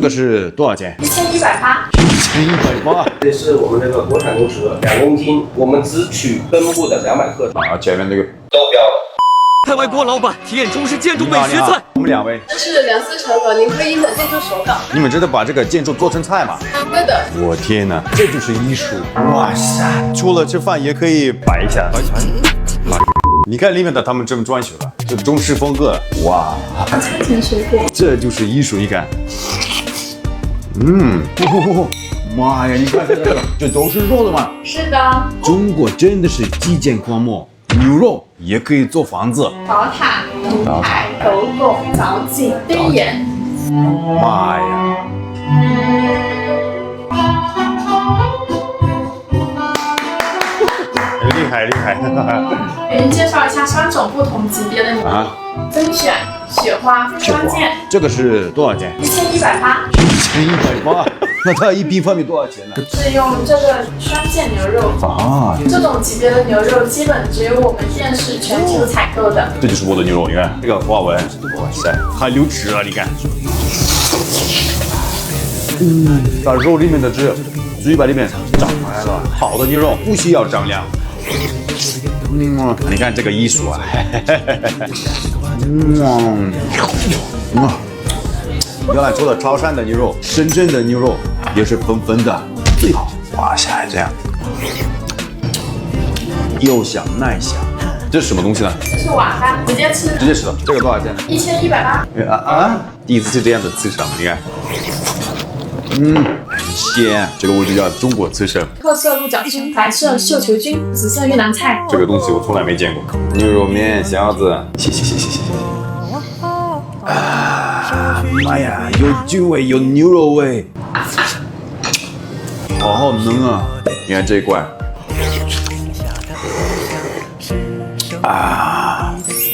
个是多少钱？1180。这是我们这个国产牛舌，2公斤，我们只取根部的200克。啊，前面这个都标了。派外郭老板体验中式建筑美学你好菜。我们2位，这是梁思成和林徽因的建筑手稿。你们真的把这个建筑做成菜吗？对的。我天哪，这就是艺术！哇塞，除了吃饭也可以摆一下。你看里面的他们这么装修的，这中式风格，哇！餐前水果。这就是艺术，你看。妈呀，你看这个，这都是肉的吗？是的。中国真的是极简荒漠，牛肉也可以做房子。宝塔、铜牌、斗拱、藻井、飞檐。妈呀！厉害厉害！给您介绍一下3种不同级别的牛肉。甄选、雪花、双剑。这个是多少钱？1180。那它1平方米多少钱呢？是用这个双剑牛肉。啊，这种级别的牛肉基本只有我们店是全球采购的。这就是我的牛肉，你看这个花纹，哇塞，还流汁了，你看。把肉里面的汁，嘴巴里面长出来了。好的牛肉不需要张量。你看这个艺术啊！原来除了潮汕的牛肉，深圳的牛肉也是粉粉的，最好。哇塞，这样又香耐香。这是什么东西呢？这是瓦干，直接吃。直接吃的。这个多少钱呢？1180。第一次就这样子刺身，你看。很鲜，这个我就叫中国刺身。特色鹿角菌、白色绣球菌、紫色越南菜。这个东西我从来没见过。牛肉面、虾子，谢。妈呀，有菌味，有牛肉味，好嫩啊！你看这一块，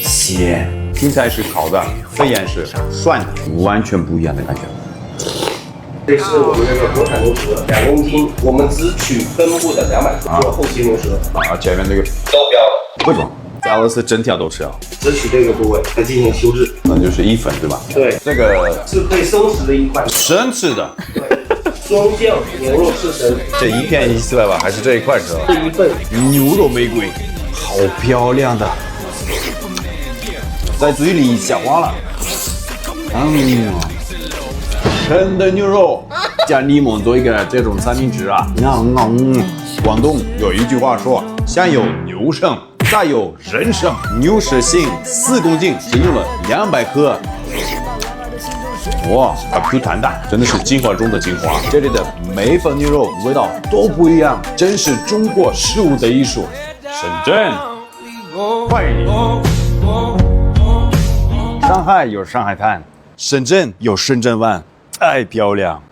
鲜。青菜是烤的，飞檐是涮的，完全不一样的感觉。这是我们这个国产牛舌，2公斤，我们只取根部的200克，做后期牛舌。前面这个都标了。为什么？俄罗斯整条都吃啊？只取这个部位来进行修制。那就是1份对吧？对，这个是可以生吃的一块。生吃的。对，双酱牛肉刺身。这一片1400吧？还是这一块吃？这一份牛肉玫瑰，好漂亮的，在嘴里消化了。生的牛肉加柠檬做一个这种三明治啊。广东有一句话说，先有牛肾，再有人参。牛舌心4公斤，只用了200克。哇，它 Q 弹的，真的是精华中的精华。这里的每份牛肉味道都不一样，真是中国食物的艺术。深圳，欢迎你。上海有上海滩，深圳有深圳湾，太漂亮。